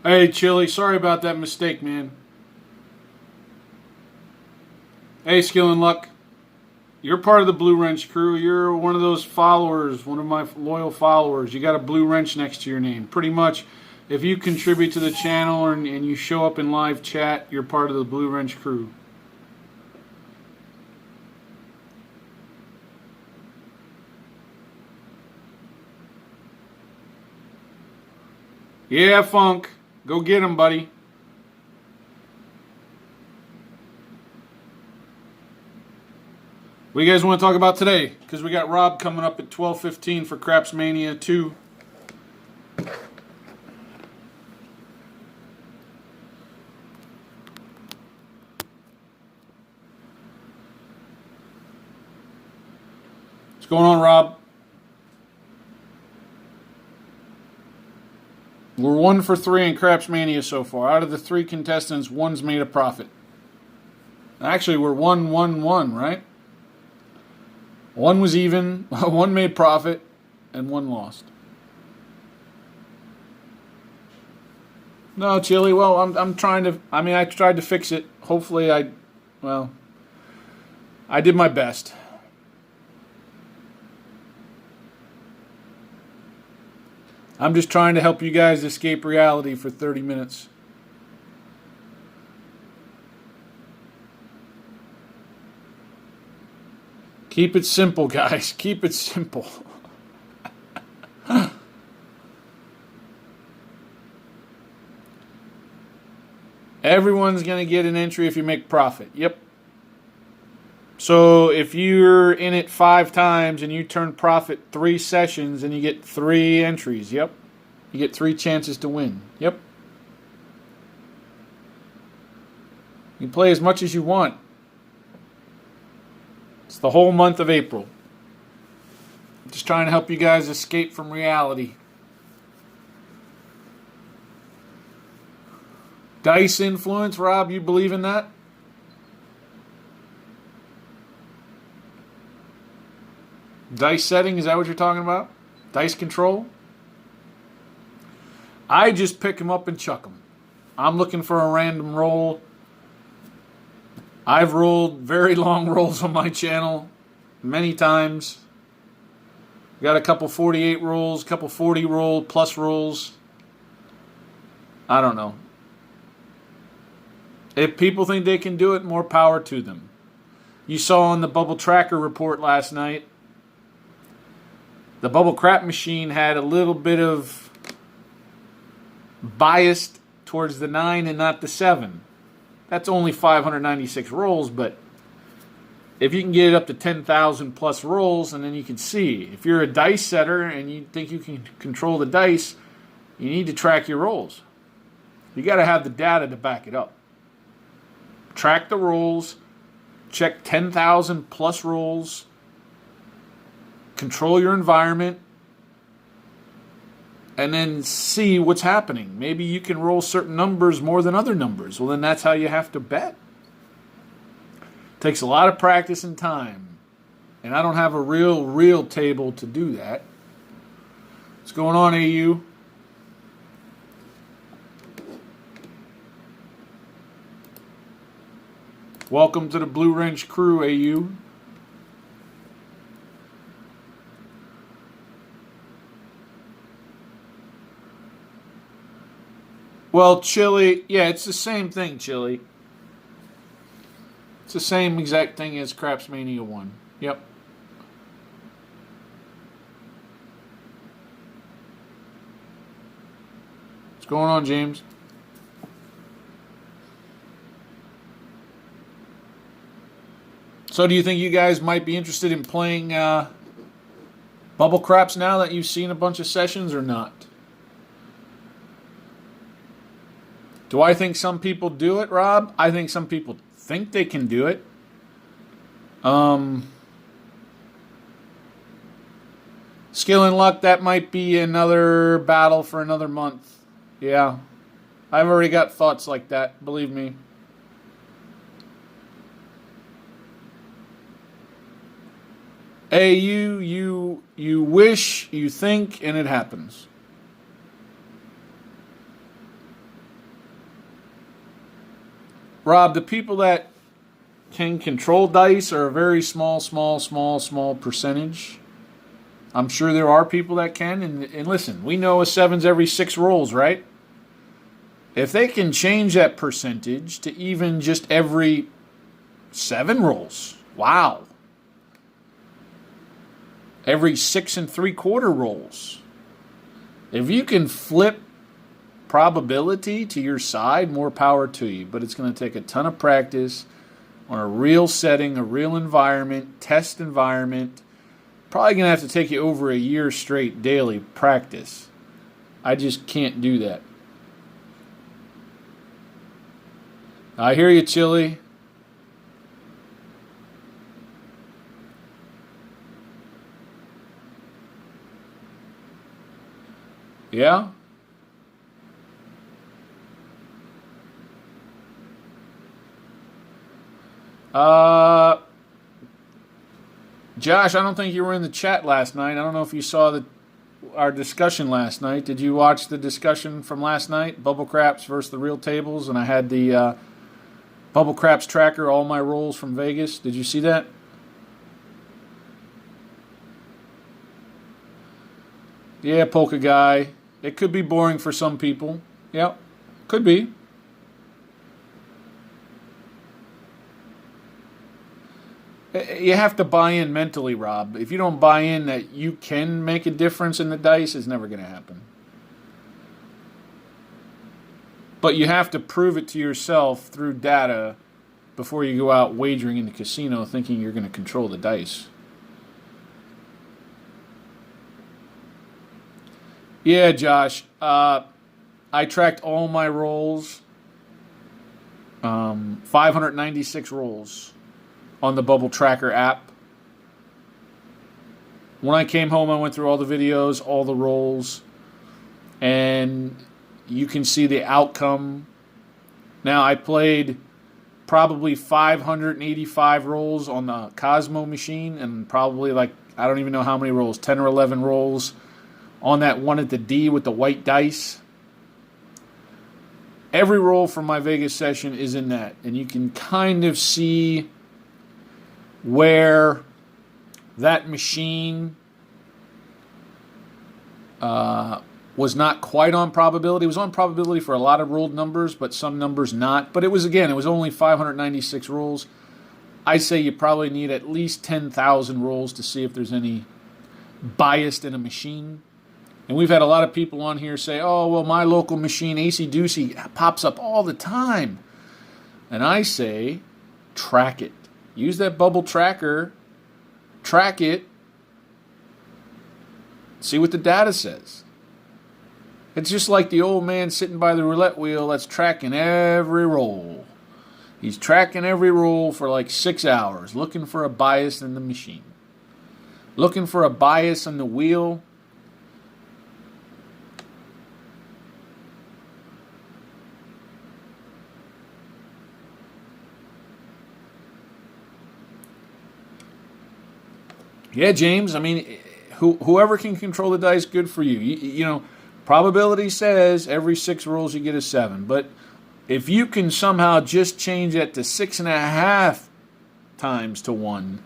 Hey, Chili, sorry about that mistake, man. Hey, Skill and Luck. You're part of the Blue Wrench crew. You're one of those followers, one of my loyal followers. You got a blue wrench next to your name. Pretty much, if you contribute to the channel and you show up in live chat, you're part of the Blue Wrench crew. Yeah, Funk. Go get him, buddy. What do you guys want to talk about today? Because we got Rob coming up at 12:15 for Craps Mania 2. What's going on, Rob? We're 1 for 3 in Craps Mania so far. Out of the 3 contestants, 1's made a profit. Actually, we're 1-1-1, right? 1 was even, 1 made profit, and 1 lost. No, Chili, well, I'm trying to, I tried to fix it. Hopefully I did my best. I'm just trying to help you guys escape reality for 30 minutes. Keep it simple, guys. Keep it simple. Everyone's going to get an entry if you make profit. Yep. So if you're in it 5 times and you turn profit 3 sessions and you get 3 entries, yep. You get 3 chances to win. Yep. You can play as much as you want. It's the whole month of April. Just trying to help you guys escape from reality. Dice influence, Rob, you believe in that? Dice setting, is that what you're talking about? Dice control? I just pick them up and chuck them. I'm looking for a random roll. I've rolled very long rolls on my channel many times. Got a couple 48 rolls, couple 40 roll plus rolls. I don't know. If people think they can do it, more power to them. You saw on the Bubble Tracker report last night, the Bubble Crap machine had a little bit of biased towards the 9 and not the 7. That's only 596 rolls, but if you can get it up to 10,000 plus rolls, and then you can see. If you're a dice setter and you think you can control the dice, you need to track your rolls. You got to have the data to back it up. Track the rolls, check 10,000 plus rolls, control your environment, and then see what's happening. Maybe you can roll certain numbers more than other numbers. Well, then that's how you have to bet. Takes a lot of practice and time. And I don't have a real table to do that. What's going on, AU? Welcome to the Blue Wrench crew, AU. Well, Chili, yeah, it's the same thing, Chili. It's the same exact thing as Craps Mania 1. Yep. What's going on, James? So do you think you guys might be interested in playing Bubble Craps now that you've seen a bunch of sessions or not? Do I think some people do it, Rob? I think some people think they can do it. Skill and Luck, that might be another battle for another month. Yeah. I've already got thoughts like that, believe me. Hey, you wish, you think, and it happens. Rob, the people that can control dice are a very small percentage. I'm sure there are people that can. And listen, we know a 7's every 6 rolls, right? If they can change that percentage to even just every 7 rolls, wow. Every 6 3/4 rolls. If you can flip probability to your side, more power to you. But it's going to take a ton of practice on a real setting, a real environment, test environment. Probably going to have to take you over a year straight daily practice. I just can't do that. I hear you, Chili. Yeah? Josh, I don't think you were in the chat last night. I don't know if you saw our discussion last night. Did you watch the discussion from last night? Bubble Craps versus the real tables, and I had the Bubble Craps tracker, all my rolls from Vegas. Did you see that? Yeah, Polka Guy. It could be boring for some people. Yep, could be. You have to buy in mentally, Rob. If you don't buy in that you can make a difference in the dice, it's never going to happen. But you have to prove it to yourself through data before you go out wagering in the casino thinking you're going to control the dice. Yeah, Josh. I tracked all my rolls. 596 rolls on the Bubble Tracker app. When I came home, I went through all the videos, all the rolls, and you can see the outcome. Now, I played probably 585 rolls on the Cosmo machine, and probably I don't even know how many rolls, 10 or 11 rolls on that one at the D with the white dice. Every roll from my Vegas session is in that, and you can kind of see where that machine was not quite on probability. It was on probability for a lot of rolled numbers, but some numbers not. But it was only 596 rolls. I say you probably need at least 10,000 rolls to see if there's any bias in a machine. And we've had a lot of people on here say, oh, well, my local machine, AC Doocy, pops up all the time. And I say, track it. Use that bubble tracker, track it, see what the data says. It's just like the old man sitting by the roulette wheel that's tracking every roll. He's tracking every roll for like 6 hours, looking for a bias in the machine. Looking for a bias on the wheel. Yeah, James, I mean, whoever can control the dice, good for you. You know, probability says every 6 rolls you get a 7. But if you can somehow just change that to 6.5 times to 1,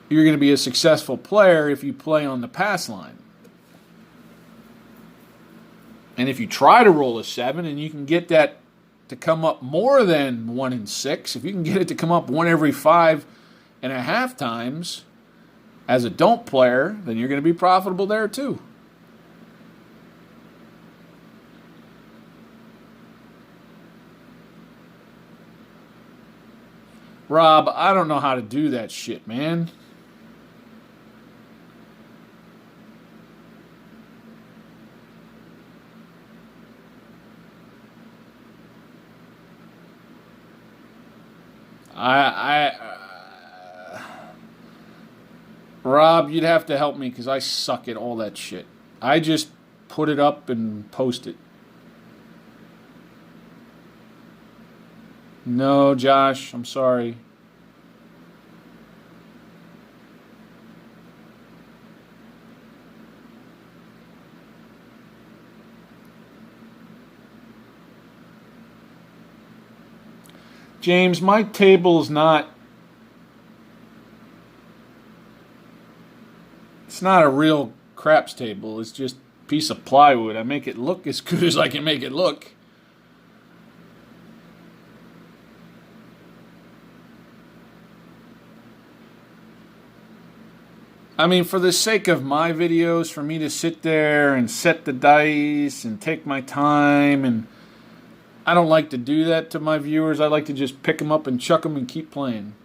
you're going to be a successful player if you play on the pass line. And if you try to roll a 7 and you can get that to come up more than 1 in 6, if you can get it to come up 1 every 5.5 times as a don't player, then you're going to be profitable there too. Rob, I don't know how to do that shit, man. Rob, you'd have to help me because I suck at all that shit. I just put it up and post it. No, Josh, I'm sorry. James, my table is not... It's not a real craps table. It's just a piece of plywood. I make it look as good as I can make it look. I mean, for the sake of my videos, for me to sit there and set the dice and take my time, and I don't like to do that to my viewers. I like to just pick them up and chuck them and keep playing.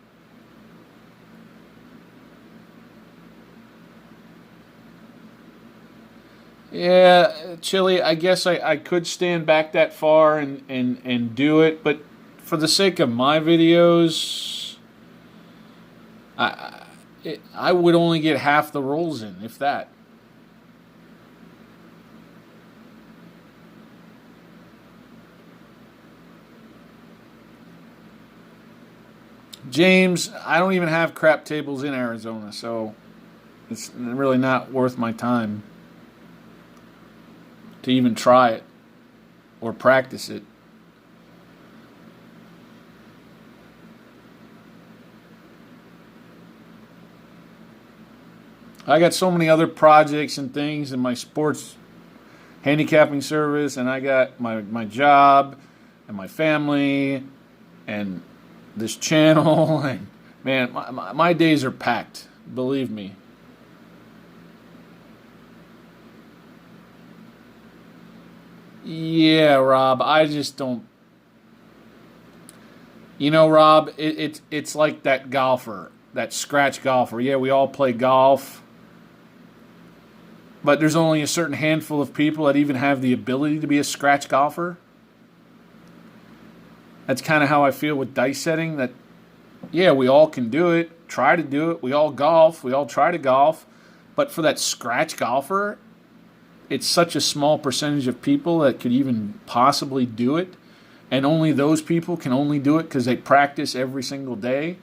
Yeah, Chili, I guess I could stand back that far and do it, but for the sake of my videos, I would only get half the rolls in, if that. James, I don't even have crap tables in Arizona, so it's really not worth my time to even try it or practice it. I got so many other projects and things in my sports handicapping service, and I got my job and my family and this channel, and man, my days are packed, believe me. Yeah, Rob, I just don't. You know, Rob, it's like that golfer, that scratch golfer. Yeah, we all play golf, but there's only a certain handful of people that even have the ability to be a scratch golfer. That's kind of how I feel with dice setting, that, yeah, we all can do it, try to do it. We all golf. We all try to golf. But for that scratch golfer, it's such a small percentage of people that could even possibly do it. And only those people can only do it because they practice every single day.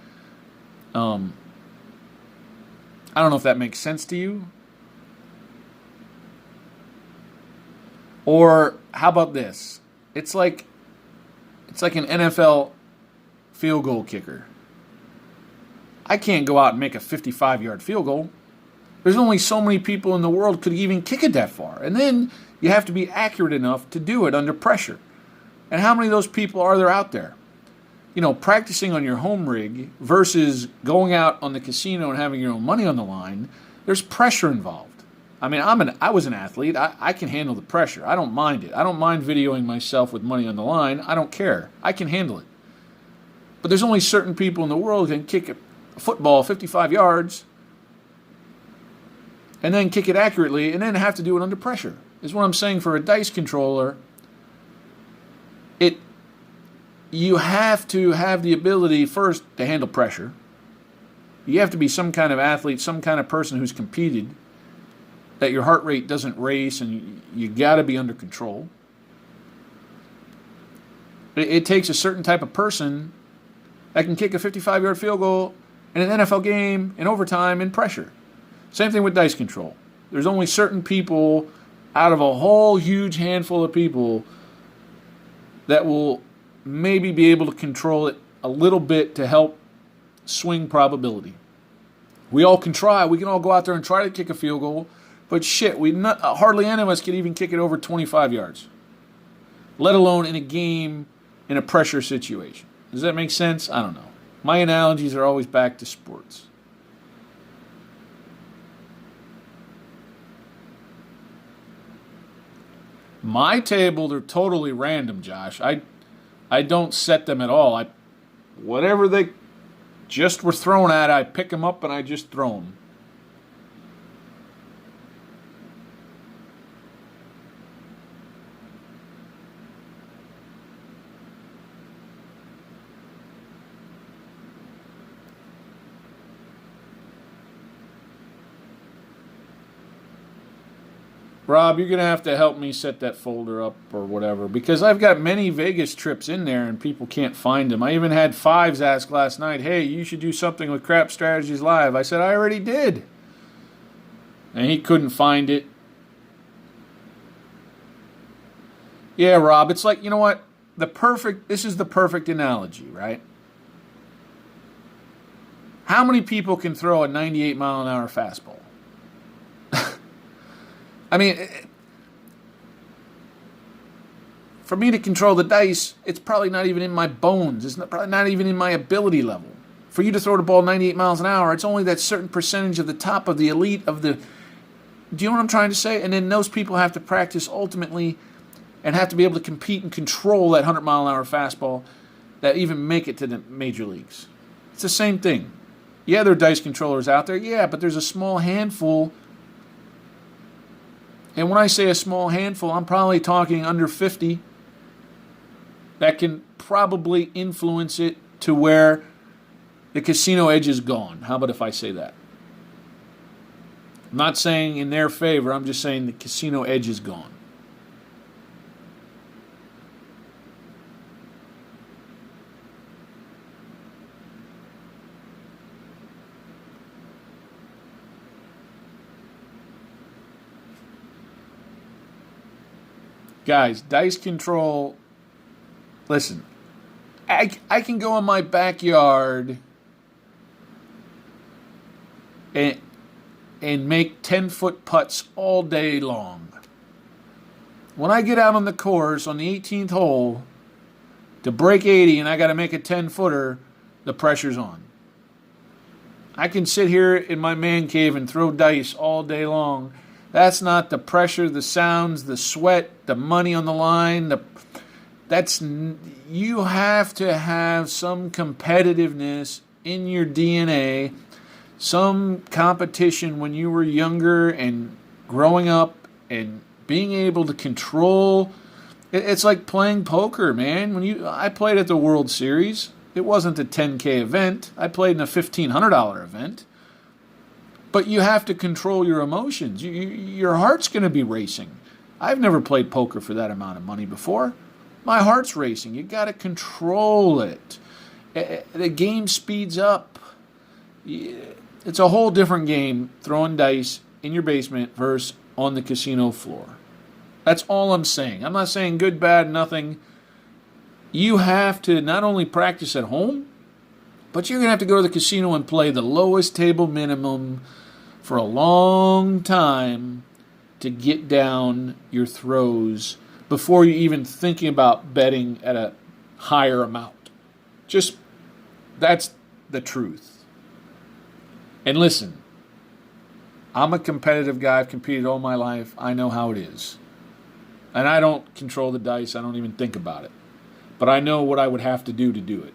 I don't know if that makes sense to you. Or how about this? It's like an NFL field goal kicker. I can't go out and make a 55-yard field goal. There's only so many people in the world could even kick it that far. And then you have to be accurate enough to do it under pressure. And how many of those people are there out there? You know, practicing on your home rig versus going out on the casino and having your own money on the line, there's pressure involved. I mean, I was an athlete. I can handle the pressure. I don't mind it. I don't mind videoing myself with money on the line. I don't care. I can handle it. But there's only certain people in the world who can kick a football 55 yards and then kick it accurately and then have to do it under pressure. Is what I'm saying. For a dice controller, you have to have the ability first to handle pressure. You have to be some kind of athlete, some kind of person who's competed, that your heart rate doesn't race, and you got to be under control. It takes a certain type of person that can kick a 55-yard field goal in an NFL game in overtime in pressure. Same thing with dice control. There's only certain people out of a whole huge handful of people that will maybe be able to control it a little bit to help swing probability. We all can try. We can all go out there and try to kick a field goal. But shit, hardly any of us can even kick it over 25 yards, let alone in a game in a pressure situation. Does that make sense? I don't know. My analogies are always back to sports. My table, they're totally random, Josh. I don't set them at all. Whatever they just were thrown at, I pick them up and I just throw them. Rob, you're going to have to help me set that folder up or whatever, because I've got many Vegas trips in there and people can't find them. I even had Fives ask last night, hey, you should do something with Crap Strategies Live. I said, I already did. And he couldn't find it. Yeah, Rob, it's like, you know what? this is the perfect analogy, right? How many people can throw a 98 mile an hour fastball? I mean, for me to control the dice, it's probably not even in my bones. It's probably not even in my ability level. For you to throw the ball 98 miles an hour, it's only that certain percentage of the top of the elite of the... Do you know what I'm trying to say? And then those people have to practice ultimately and have to be able to compete and control that 100 mile an hour fastball that even make it to the major leagues. It's the same thing. Yeah, there are dice controllers out there. Yeah, but there's a small handful. And when I say a small handful, I'm probably talking under 50 that can probably influence it to where the casino edge is gone. How about if I say that? I'm not saying in their favor. I'm just saying the casino edge is gone. Guys, dice control, listen, I can go in my backyard and make 10-foot putts all day long. When I get out on the course on the 18th hole to break 80 and I got to make a 10-footer, the pressure's on. I can sit here in my man cave and throw dice all day long. That's not the pressure, the sounds, the sweat, the money on the line. You have to have some competitiveness in your DNA, some competition when you were younger and growing up and being able to control. It's like playing poker, man. I played at the World Series. It wasn't a 10K event. I played in a $1,500 event. But you have to control your emotions. Your heart's going to be racing. I've never played poker for that amount of money before. My heart's racing. You got to control it. The game speeds up. It's a whole different game throwing dice in your basement versus on the casino floor. That's all I'm saying. I'm not saying good, bad, nothing. You have to not only practice at home, but you're going to have to go to the casino and play the lowest table minimum for a long time to get down your throws before you're even thinking about betting at a higher amount. That's the truth. And listen, I'm a competitive guy. I've competed all my life. I know how it is. And I don't control the dice. I don't even think about it. But I know what I would have to do it.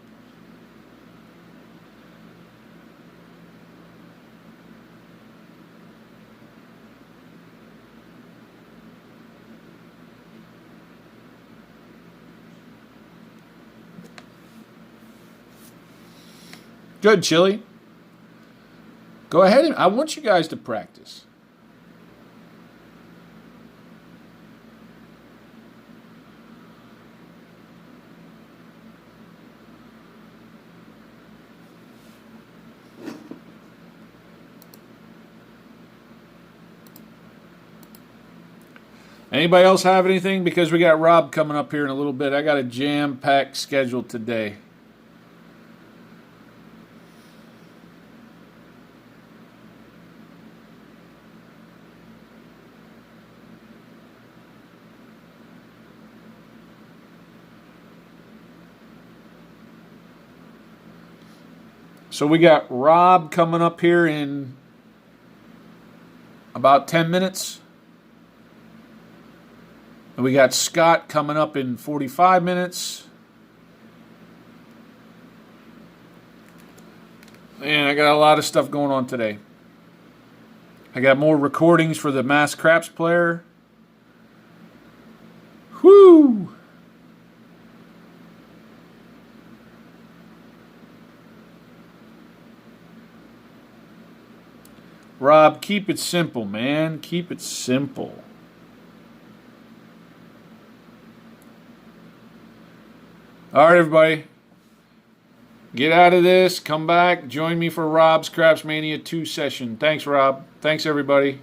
Good, Chili. Go ahead. I want you guys to practice. Anybody else have anything? Because we got Rob coming up here in a little bit. I got a jam-packed schedule today. So we got Rob coming up here in about 10 minutes. And we got Scott coming up in 45 minutes. Man, I got a lot of stuff going on today. I got more recordings for the Mass Craps player. Whoo! Rob, keep it simple, man. Keep it simple. All right, everybody. Get out of this. Come back. Join me for Rob's Craps Mania 2 session. Thanks, Rob. Thanks, everybody.